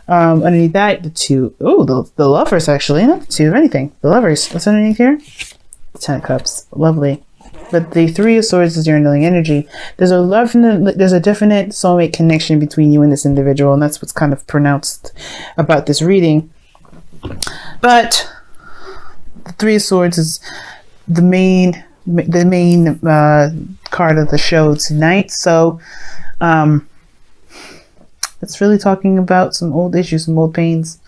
Underneath that, the two, the lovers, actually, not the two of anything. The lovers, what's underneath here? 10 of Cups, lovely. But the Three of Swords is your underlying energy. There's a definite soulmate connection between you and this individual, and that's what's kind of pronounced about this reading. But the Three of Swords is the main card of the show tonight. So it's really talking about some old issues, some old pains,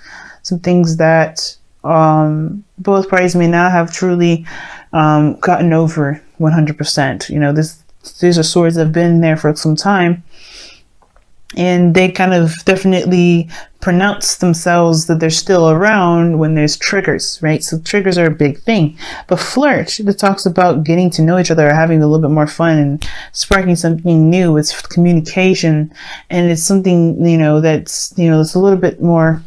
some things that both parties may not have truly gotten over 100%. You know, these are swords that have been there for some time, and they kind of definitely pronounce themselves that they're still around when there's triggers, right? So triggers are a big thing. But flirt, it talks about getting to know each other, having a little bit more fun and sparking something new. It's communication, and it's something, that's a little bit more,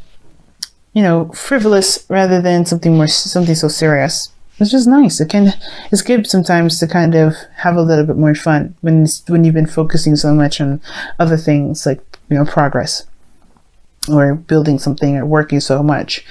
frivolous rather than something so serious. It's just nice. It's good sometimes to kind of have a little bit more fun when you've been focusing so much on other things like, progress or building something or working so much.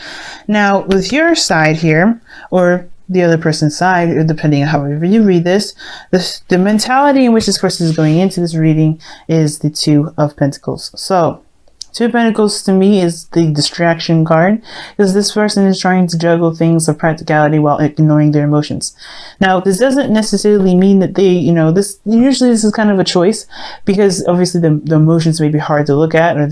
Now, with your side here, or the other person's side, or depending on however you read this, the mentality in which this person is going into this reading is the Two of Pentacles. So, Two of Pentacles to me is the distraction card, because this person is trying to juggle things of practicality while ignoring their emotions. Now, this doesn't necessarily mean that they, usually this is kind of a choice, because obviously the emotions may be hard to look at, or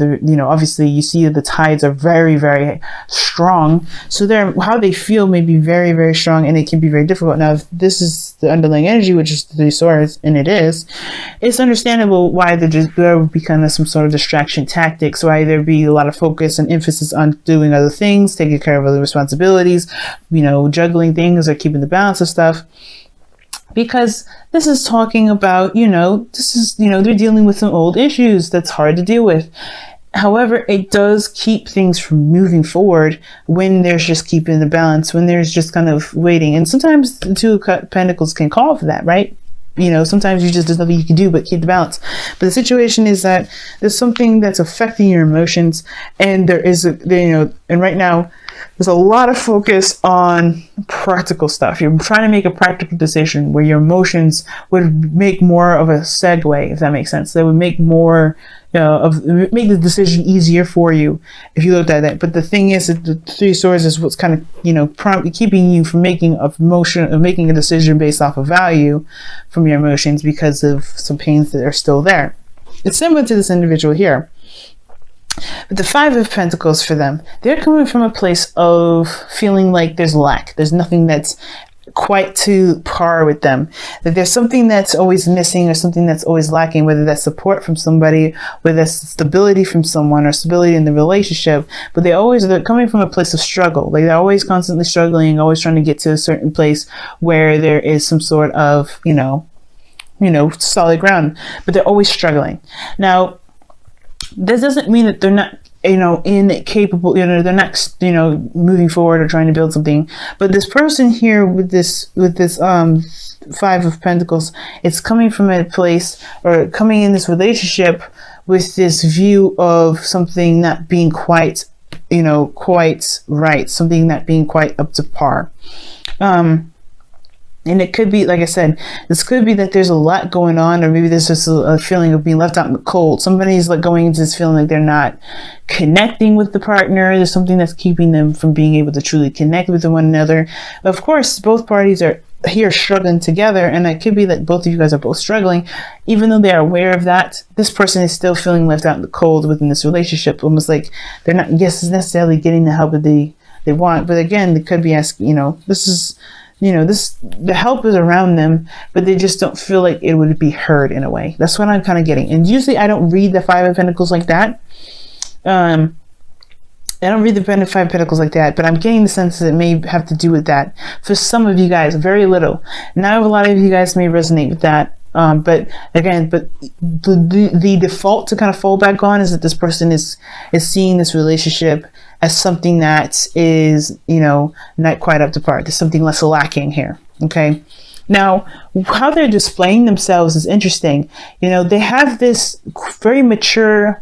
obviously you see that the tides are very, very strong. So how they feel may be very, very strong, and it can be very difficult. Now, if this is the underlying energy, which is the Three of Swords, and it's understandable why there would be kind of some sort of distraction tactics, why there be a lot of focus and emphasis on doing other things, taking care of other responsibilities, juggling things or keeping the balance of stuff. Because this is talking about, they're dealing with some old issues that's hard to deal with. However, it does keep things from moving forward when there's just keeping the balance, when there's just kind of waiting. And sometimes the Two of Pentacles can call for that, right? Sometimes there's nothing you can do but keep the balance. But the situation is that there's something that's affecting your emotions, and and right now there's a lot of focus on practical stuff. You're trying to make a practical decision where your emotions would make more of a segue, if that makes sense. They would make more make the decision easier for you if you looked at that. But the thing is that the Three of Swords is what's kind of keeping you from making a decision based off of value from your emotions, because of some pains that are still there. It's similar to this individual here. But the Five of Pentacles, for them, they're coming from a place of feeling like there's lack. There's nothing that's quite to par with them, that there's something that's always missing or something that's always lacking, whether that's support from somebody, whether that's stability from someone or stability in the relationship. But they're coming from a place of struggle. Like, they're always constantly struggling, always trying to get to a certain place where there is some sort of solid ground, but they're always struggling. Now, this doesn't mean that they're not incapable, they're not moving forward or trying to build something. But this person here with this Five of Pentacles, it's coming from a place, or coming in this relationship with this view of something not being quite right, something not being quite up to par. And it could be, like I said, this could be that there's a lot going on, or maybe there's just a feeling of being left out in the cold. Somebody's like going into this feeling like they're not connecting with the partner. There's something that's keeping them from being able to truly connect with one another. Of course, both parties are here struggling together, and it could be that both of you guys are both struggling. Even though they're aware of that, this person is still feeling left out in the cold within this relationship, almost like they're not necessarily getting the help that they want. But again, they could be asking, the help is around them, but they just don't feel like it would be heard in a way. That's what I'm kind of getting. And usually I don't read the Five of Pentacles like that. I don't read the Five of Pentacles like that, but I'm getting the sense that it may have to do with that. For some of you guys, very little. Now, a lot of you guys may resonate with that. But the default to kind of fall back on is that this person is seeing this relationship as something that is, not quite up to par. There's something less lacking here. Okay. Now, how they're displaying themselves is interesting. You know, they have this very mature,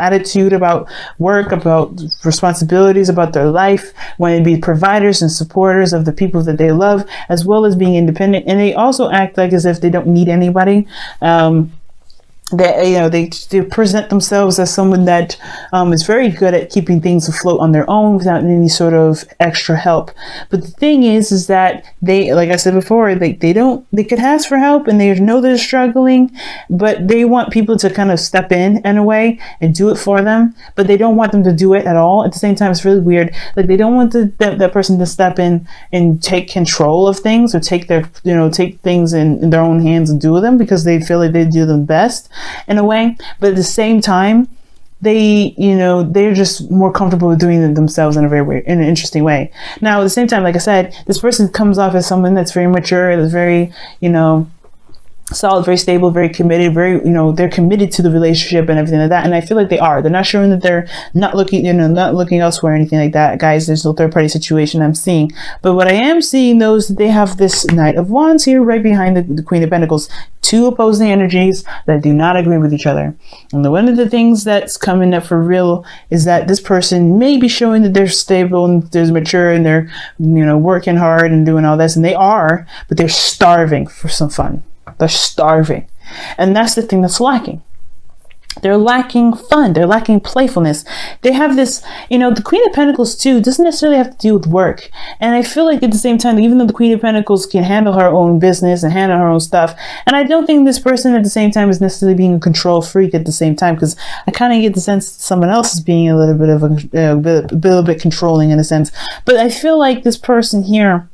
attitude about work, about responsibilities, about their life, wanting to be providers and supporters of the people that they love, as well as being independent. And they also act like as if they don't need anybody. They present themselves as someone that is very good at keeping things afloat on their own without any sort of extra help. But the thing is that they, like I said before, they could ask for help and they know they're struggling, but they want people to kind of step in a way and do it for them, but they don't want them to do it at all. At the same time, it's really weird. Like, they don't want that person to step in and take control of things, or take things in their own hands and do them, because they feel like they do them best in a way. But at the same time, they're just more comfortable with doing it themselves in an interesting way. Now, at the same time, like I said, this person comes off as someone that's very mature, that's very, solid, very stable, very committed, they're committed to the relationship and everything like that. And I feel like they are. They're not showing that they're not looking elsewhere or anything like that. Guys, there's no third party situation I'm seeing. But what I am seeing, though, is that they have this Knight of Wands here right behind the Queen of Pentacles. Two opposing energies that do not agree with each other. And one of the things that's coming up for real is that this person may be showing that they're stable and they're mature and they're, working hard and doing all this. And they are, but they're starving for some fun. They're starving. And that's the thing that's lacking. They're lacking fun. They're lacking playfulness. They have this, the Queen of Pentacles too doesn't necessarily have to do with work. And I feel like at the same time, even though the Queen of Pentacles can handle her own business and handle her own stuff, and I don't think this person at the same time is necessarily being a control freak at the same time, because I kind of get the sense that someone else is being a little bit controlling in a sense. But I feel like this person here,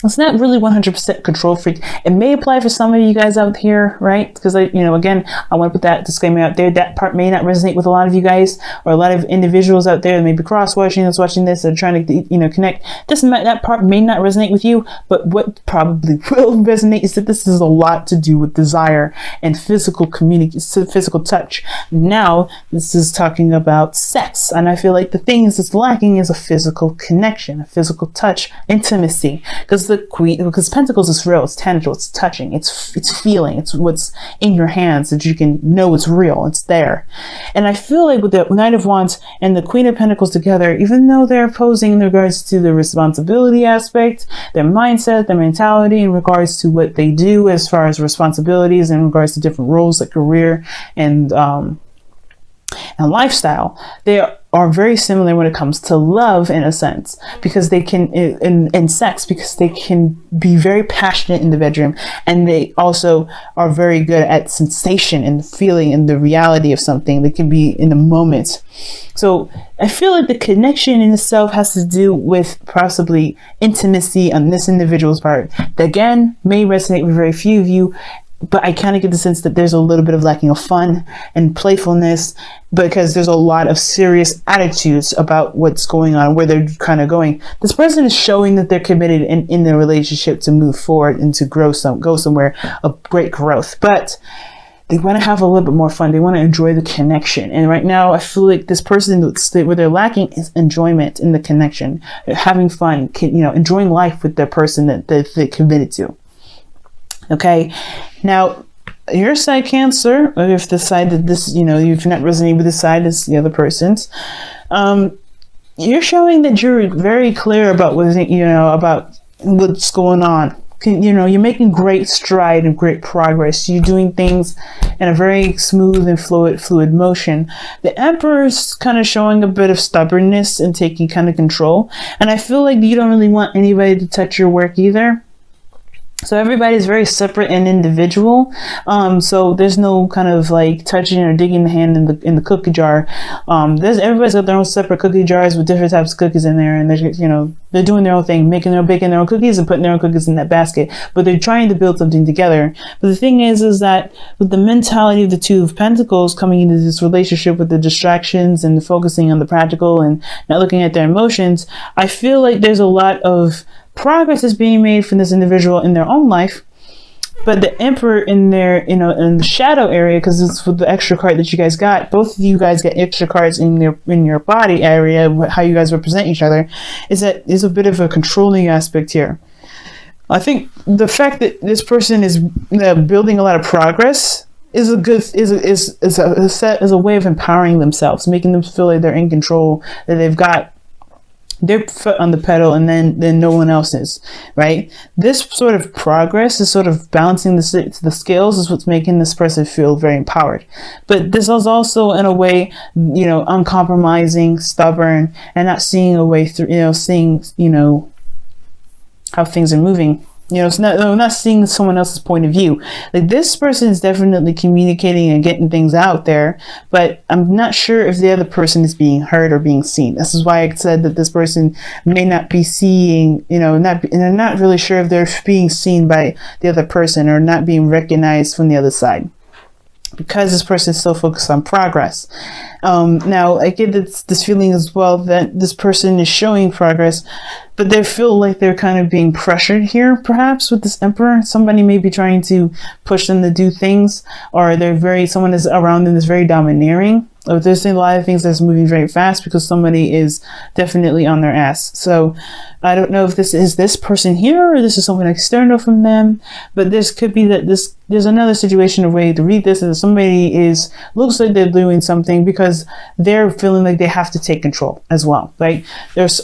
it's not really 100% control freak. It may apply for some of you guys out here, right? Because again, I want to put that disclaimer out there. That part may not resonate with a lot of you guys, or a lot of individuals out there that may be cross-watching this, watching this, and trying to, connect. That part may not resonate with you, but what probably will resonate is that this is a lot to do with desire and physical touch. Now, this is talking about sex, and I feel like the things that's lacking is a physical connection, a physical touch, intimacy, because Pentacles is real, it's tangible, it's touching, it's feeling, it's what's in your hands that you can know it's real, it's there. And I feel like with the Knight of Wands and the Queen of Pentacles together, even though they're opposing in regards to the responsibility aspect, their mindset, their mentality in regards to what they do as far as responsibilities, in regards to different roles like career and lifestyle, they are very similar when it comes to love, in a sense, because they can, in sex, because they can be very passionate in the bedroom, and they also are very good at sensation and feeling and the reality of something. They can be in the moment. So I feel like the connection in itself has to do with possibly intimacy on this individual's part. That, again, may resonate with very few of you, but I kind of get the sense that there's a little bit of lacking of fun and playfulness, because there's a lot of serious attitudes about what's going on, where they're kind of going. This person is showing that they're committed in their relationship to move forward and to go somewhere of great growth. But they want to have a little bit more fun. They want to enjoy the connection. And right now, I feel like this person, where they're lacking is enjoyment in the connection, having fun, enjoying life with the person that they're committed to. Okay, now your side, Cancer, or if the side that this, if you're not resonating with this side, is the other person's, you're showing that you're very clear about about what's going on. You're making great stride and great progress. You're doing things in a very smooth and fluid motion. The Emperor's kind of showing a bit of stubbornness and taking kind of control. And I feel like you don't really want anybody to touch your work either. So everybody's very separate and individual. So there's no kind of like touching or digging the hand in the cookie jar. Everybody's got their own separate cookie jars with different types of cookies in there, and they're doing their own thing, baking their own cookies and putting their own cookies in that basket. But they're trying to build something together. But the thing is that with the mentality of the Two of Pentacles coming into this relationship, with the distractions and the focusing on the practical and not looking at their emotions, I feel like there's a lot of progress is being made from this individual in their own life, but the Emperor in their, in the shadow area, because it's with the extra card that you guys got. Both of you guys get extra cards in your body area, how you guys represent each other. Is that is a bit of a controlling aspect here. I think the fact that this person is building a lot of progress is a good is a way of empowering themselves, making them feel like they're in control, that they've got their foot on the pedal, and then no one else is, right? This sort of progress is sort of balancing the scales is what's making this person feel very empowered. But this is also, in a way, you know, uncompromising, stubborn, and not seeing a way through, you know, seeing, you know, how things are moving. You know, it's not seeing someone else's point of view. Like, this person is definitely communicating and getting things out there, but I'm not sure if the other person is being heard or being seen. This is why I said that this person may not be seeing, you know, and they're not really sure if they're being seen by the other person or not being recognized from the other side, because this person is so focused on progress. Now, I get this feeling as well that this person is showing progress, but they feel like they're kind of being pressured here, perhaps, with this Emperor. Somebody may be trying to push them to do things, or someone is around them that's very domineering. Or there's a lot of things that's moving very fast because somebody is definitely on their ass. So I don't know if this is this person here or this is someone external from them, but this could be that there's another situation, a way to read this, is somebody looks like they're doing something because they're feeling like they have to take control as well, right?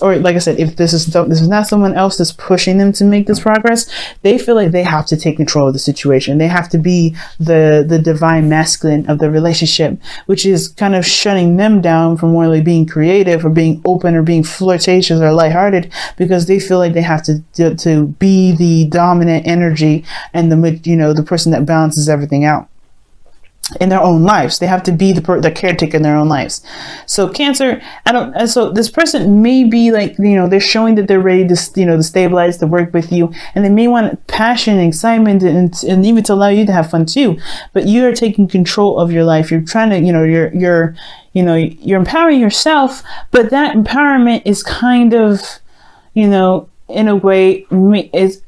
Or like I said, if this is not someone else that's pushing them to make this progress, they feel like they have to take control of the situation. They have to be the divine masculine of the relationship, which is kind of shutting them down from really being creative or being open or being flirtatious or lighthearted, because they feel like they have to be the dominant energy and the person that balances everything out in their own lives. They have to be the caretaker in their own lives. So Cancer, so this person may be like, they're showing that they're ready to, to stabilize, to work with you, and they may want passion, excitement, and even to allow you to have fun too. But you are taking control of your life. You're trying to, you're empowering yourself, but that empowerment is kind of, in a way, it's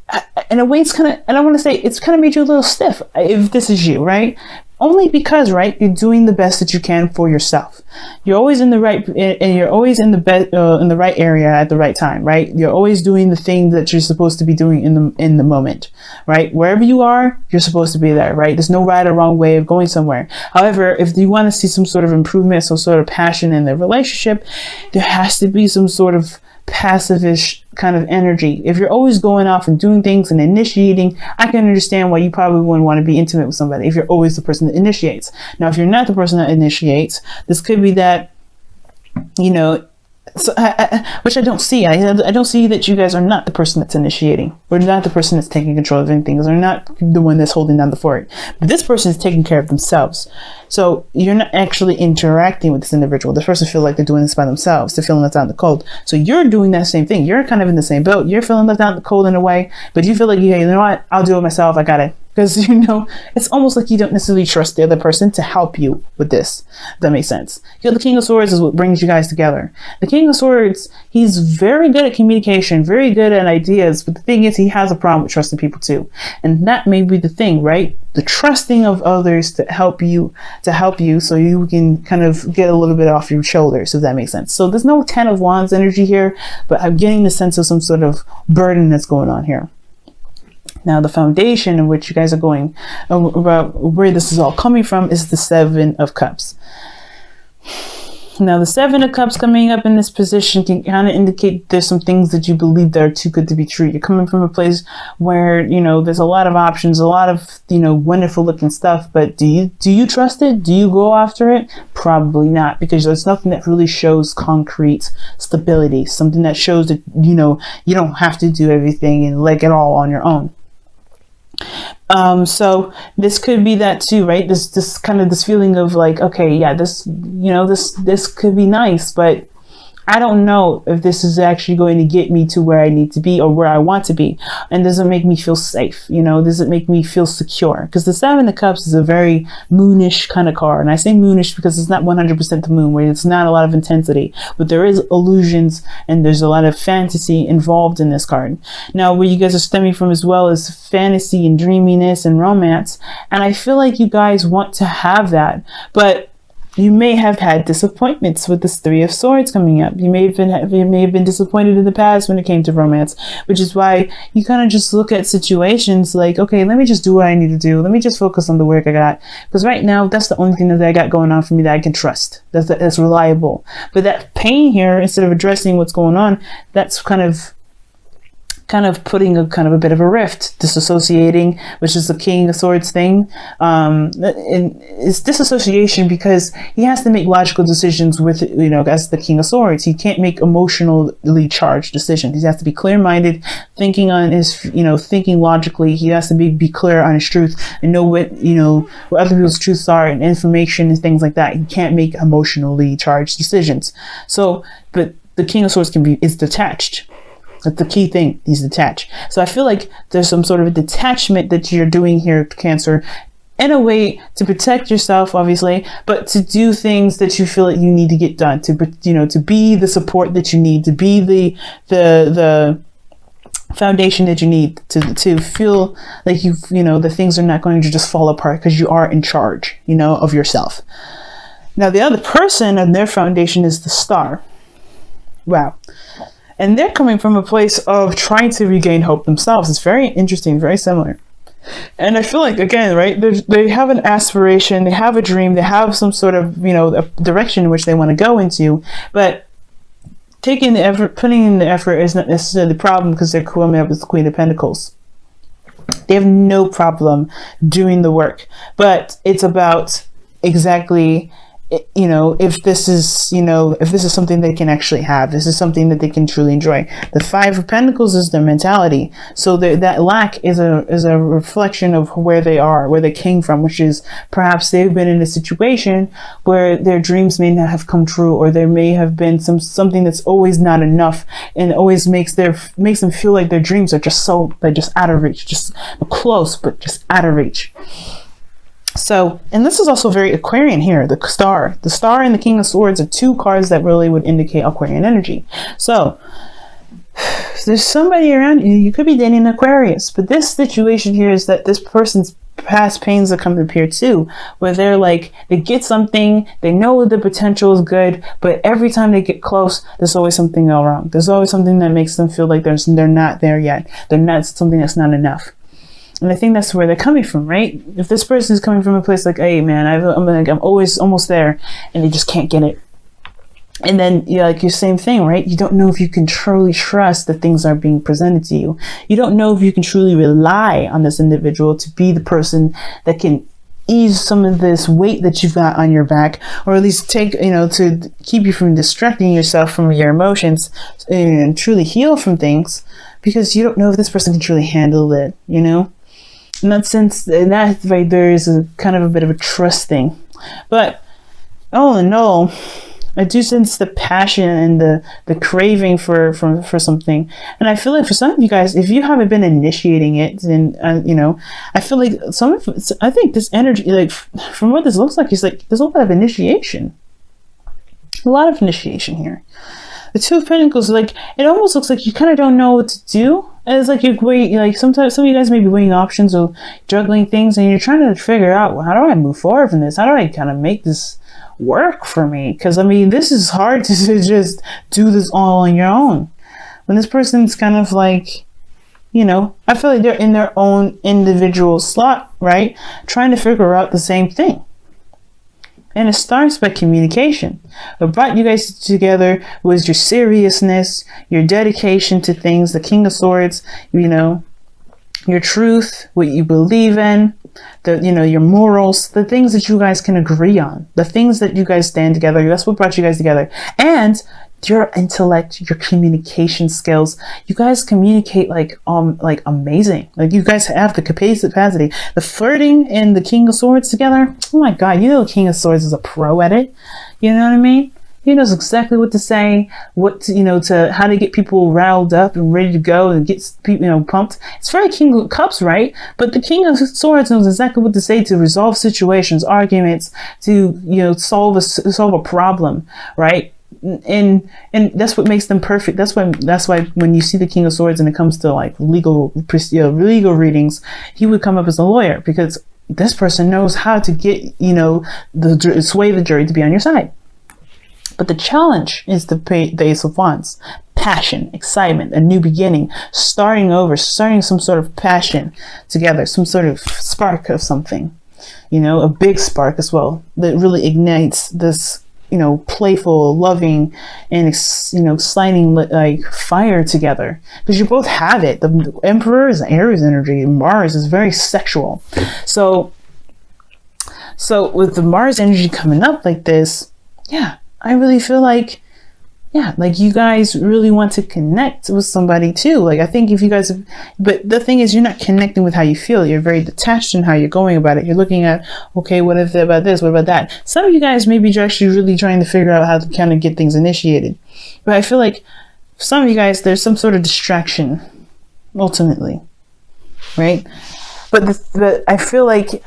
kind of, I don't want to say, it's kind of made you a little stiff, if this is you, right? Only because, right, you're doing the best that you can for yourself. You're always in the right, and you're always in the right area at the right time, right? You're always doing the thing that you're supposed to be doing in the moment, right? Wherever you are, you're supposed to be there, right? There's no right or wrong way of going somewhere. However, if you want to see some sort of improvement, some sort of passion in the relationship, there has to be some sort of passive-ish kind of energy. If you're always going off and doing things and initiating, I can understand why you probably wouldn't want to be intimate with somebody if you're always the person that initiates. Now, if you're not the person that initiates, this could be that, so which I don't see. I don't see that you guys are not the person that's initiating, or not the person that's taking control of anything, or not the one that's holding down the fort. But this person is taking care of themselves. So you're not actually interacting with this individual. This person feels like they're doing this by themselves. They're feeling left out in the cold. So you're doing that same thing. You're kind of in the same boat. You're feeling left out in the cold in a way, but you feel like, yeah, you know what? I'll do it myself. I got it. Because, it's almost like you don't necessarily trust the other person to help you with this. If that makes sense. The King of Swords is what brings you guys together. The King of Swords, he's very good at communication, very good at ideas. But the thing is, he has a problem with trusting people too. And that may be the thing, right? The trusting of others to help you so you can kind of get a little bit off your shoulders, if that makes sense. So there's no 10 of Wands energy here, but I'm getting the sense of some sort of burden that's going on here. Now, the foundation in which you guys are going, about where this is all coming from, is the Seven of Cups. Now, the Seven of Cups coming up in this position can kind of indicate there's some things that you believe that are too good to be true. You're coming from a place where, there's a lot of options, a lot of, wonderful looking stuff, but do you trust it? Do you go after it? Probably not, because there's nothing that really shows concrete stability, something that shows that, you don't have to do everything and leg it all on your own. So this could be that too, right? This kind of this feeling of like, okay, yeah, this could be nice, but I don't know if this is actually going to get me to where I need to be or where I want to be. And does it make me feel safe? Does it make me feel secure? Because the Seven of Cups is a very moonish kind of card. And I say moonish because it's not 100% the moon, where it's not a lot of intensity, but there is illusions and there's a lot of fantasy involved in this card. Now, where you guys are stemming from as well is fantasy and dreaminess and romance. And I feel like you guys want to have that, but You may have had disappointments with this Three of Swords coming up. You may have been disappointed in the past when it came to romance, which is why you kind of just look at situations like, okay, let me just do what I need to do. Let me just focus on the work I got. Because right now, that's the only thing that I got going on for me that I can trust. That's reliable. But that pain here, instead of addressing what's going on, that's kind of putting a kind of a bit of a rift, disassociating, which is the King of Swords thing. And it's disassociation because he has to make logical decisions with, as the King of Swords. He can't make emotionally charged decisions. He has to be clear-minded, thinking logically. He has to be clear on his truth and know what other people's truths are and information and things like that. He can't make emotionally charged decisions. So, but the King of Swords is detached. That's the key thing. He's detached. So I feel like there's some sort of a detachment that you're doing here, Cancer, in a way to protect yourself, obviously, but to do things that you feel like you need to get done, to be the support that you need, to be the foundation that you need to feel like the things are not going to just fall apart because you are in charge, of yourself. Now, the other person and their foundation is the Star. Wow. And they're coming from a place of trying to regain hope themselves. It's very interesting, very similar. And I feel like, again, right, they have an aspiration, they have a dream, they have some sort of, a direction in which they want to go into. But taking the effort, putting in the effort is not necessarily the problem because they're coming up with the Queen of Pentacles. They have no problem doing the work. But it's about exactly, if this is something they can actually have, this is something that they can truly enjoy. The Five of Pentacles is their mentality. So that lack is a reflection of where they are, where they came from, which is perhaps they've been in a situation where their dreams may not have come true, or there may have been something that's always not enough, and always makes them feel like their dreams are just out of reach, just close, but just out of reach. So, and this is also very Aquarian here, the Star. The Star and the King of Swords are two cards that really would indicate Aquarian energy. So, there's somebody around you, you could be dating an Aquarius, but this situation here is that this person's past pains are coming up here too, where they're like, they get something, they know the potential is good, but every time they get close, there's always something wrong. There's always something that makes them feel like they're not there yet. They're not something that's not enough. And I think that's where they're coming from, right? If this person is coming from a place like, hey, man, I'm always almost there, and they just can't get it. And then, your same thing, right? You don't know if you can truly trust that things are being presented to you. You don't know if you can truly rely on this individual to be the person that can ease some of this weight that you've got on your back, or at least take, to keep you from distracting yourself from your emotions and truly heal from things, because you don't know if this person can truly handle it, In that sense, that right there is a kind of a bit of a trust thing. But all in all, I do sense the passion and the craving for something. And I feel like for some of you guys, if you haven't been initiating it, then I feel like I think this energy, like from what this looks like, is like there's a lot of initiation. A lot of initiation here. The Two of Pentacles, like, it almost looks like you kind of don't know what to do. And it's like sometimes some of you guys may be weighing options or juggling things, and you're trying to figure out, well, how do I move forward from this? How do I kind of make this work for me? Because this is hard to just do this all on your own. When this person's kind of like, I feel like they're in their own individual slot, right? Trying to figure out the same thing. And it starts by communication. What brought you guys together was your seriousness, your dedication to things, the King of Swords, your truth, what you believe in, your morals, the things that you guys can agree on, the things that you guys stand together. That's what brought you guys together. And your intellect, your communication skills. You guys communicate like amazing. Like you guys have the capacity. The flirting and the King of Swords together. Oh my God, the King of Swords is a pro at it. You know what I mean? He knows exactly what to say, to how to get people riled up and ready to go and get people, pumped. It's very King of Cups, right? But the King of Swords knows exactly what to say to resolve situations, arguments, to solve a problem, right? And that's what makes them perfect. That's why when you see the King of Swords and it comes to like legal readings, he would come up as a lawyer, because this person knows how to get, you know, sway the jury to be on your side. But the challenge is the Ace of Wands. Passion, excitement, a new beginning, starting over, starting some sort of passion together, some sort of spark of something, you know, a big spark as well that really ignites this, you know, playful, loving, and, you know, exciting like fire together, because you both have it. The Emperor is Aries energy, Mars is very sexual. So with the Mars energy coming up like this, yeah, I really feel like, yeah, like you guys really want to connect with somebody too. Like I think if you guys have, but the thing is, you're not connecting with how you feel. You're very detached in how you're going about it. You're looking at, okay, what if about this? What about that? Some of you guys may be actually really trying to figure out how to kind of get things initiated. But I feel like for some of you guys, there's some sort of distraction ultimately, right? But I feel like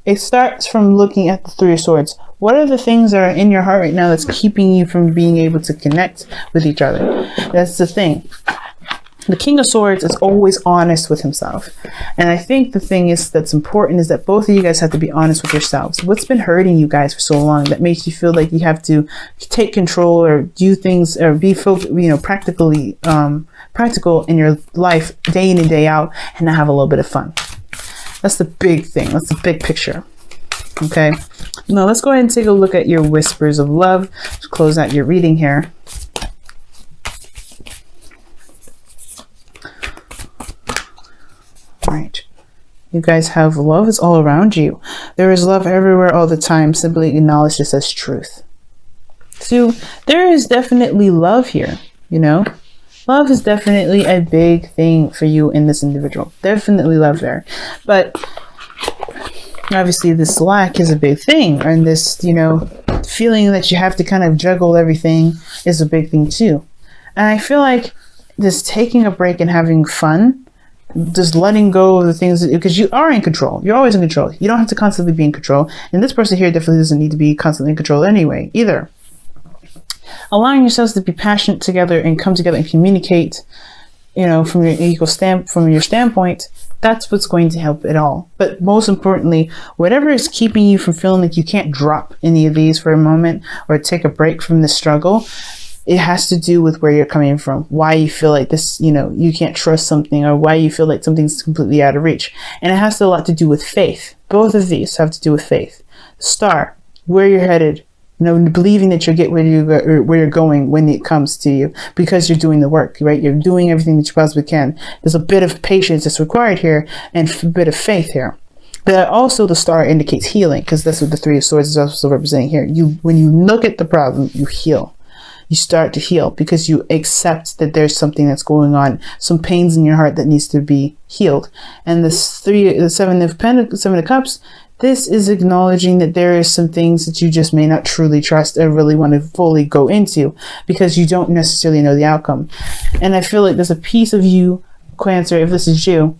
it starts from looking at the Three of Swords. What are the things that are in your heart right now that's keeping you from being able to connect with each other? That's the thing. The King of Swords is always honest with himself. And I think the thing is that's important is that both of you guys have to be honest with yourselves. What's been hurting you guys for so long that makes you feel like you have to take control or do things or be, you know, practical in your life day in and day out and not have a little bit of fun? That's the big thing. That's the big picture. Okay. Now let's go ahead and take a look at your whispers of love to close out your reading here. All right. You guys have love is all around you. There is love everywhere all the time. Simply acknowledge this as truth. So there is definitely love here, you know. Love is definitely a big thing for you in this individual. Definitely love there. But obviously this lack is a big thing. And this, you know, feeling that you have to kind of juggle everything is a big thing too. And I feel like just taking a break and having fun, just letting go of the things, because you are in control. You're always in control. You don't have to constantly be in control. And this person here definitely doesn't need to be constantly in control anyway, either. Allowing yourselves to be passionate together and come together and communicate, you know, from your standpoint, that's what's going to help it all. But most importantly, whatever is keeping you from feeling like you can't drop any of these for a moment or take a break from the struggle, it has to do with where you're coming from, why you feel like this, you know, you can't trust something, or why you feel like something's completely out of reach. And it has a lot to do with faith. Both of these have to do with faith. Star, where you're headed, you know, believing that you'll get where you're going when it comes to you, because you're doing the work, right? You're doing everything that you possibly can. There's a bit of patience that's required here and a bit of faith here. But also the star indicates healing, because that's what the Three of Swords is also representing here. When you look at the problem, you heal. You start to heal because you accept that there's something that's going on, some pains in your heart that needs to be healed. And the Seven of Cups, this is acknowledging that there is some things that you just may not truly trust or really want to fully go into because you don't necessarily know the outcome. And I feel like there's a piece of you, Cancer, if this is you,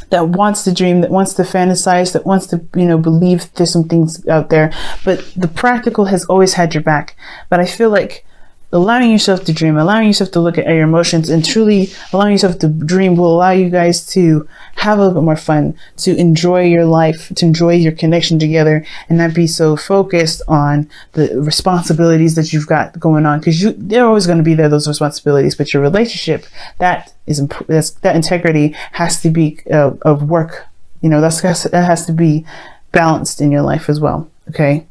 that wants to dream, that wants to fantasize, that wants to, you know, believe there's some things out there. But the practical has always had your back. But I feel like allowing yourself to dream, allowing yourself to look at your emotions, and truly allowing yourself to dream will allow you guys to have a little bit more fun, to enjoy your life, to enjoy your connection together, and not be so focused on the responsibilities that you've got going on, because they're always going to be there, those responsibilities. But your relationship, that integrity has to be of work. You know, that has to be balanced in your life as well. Okay.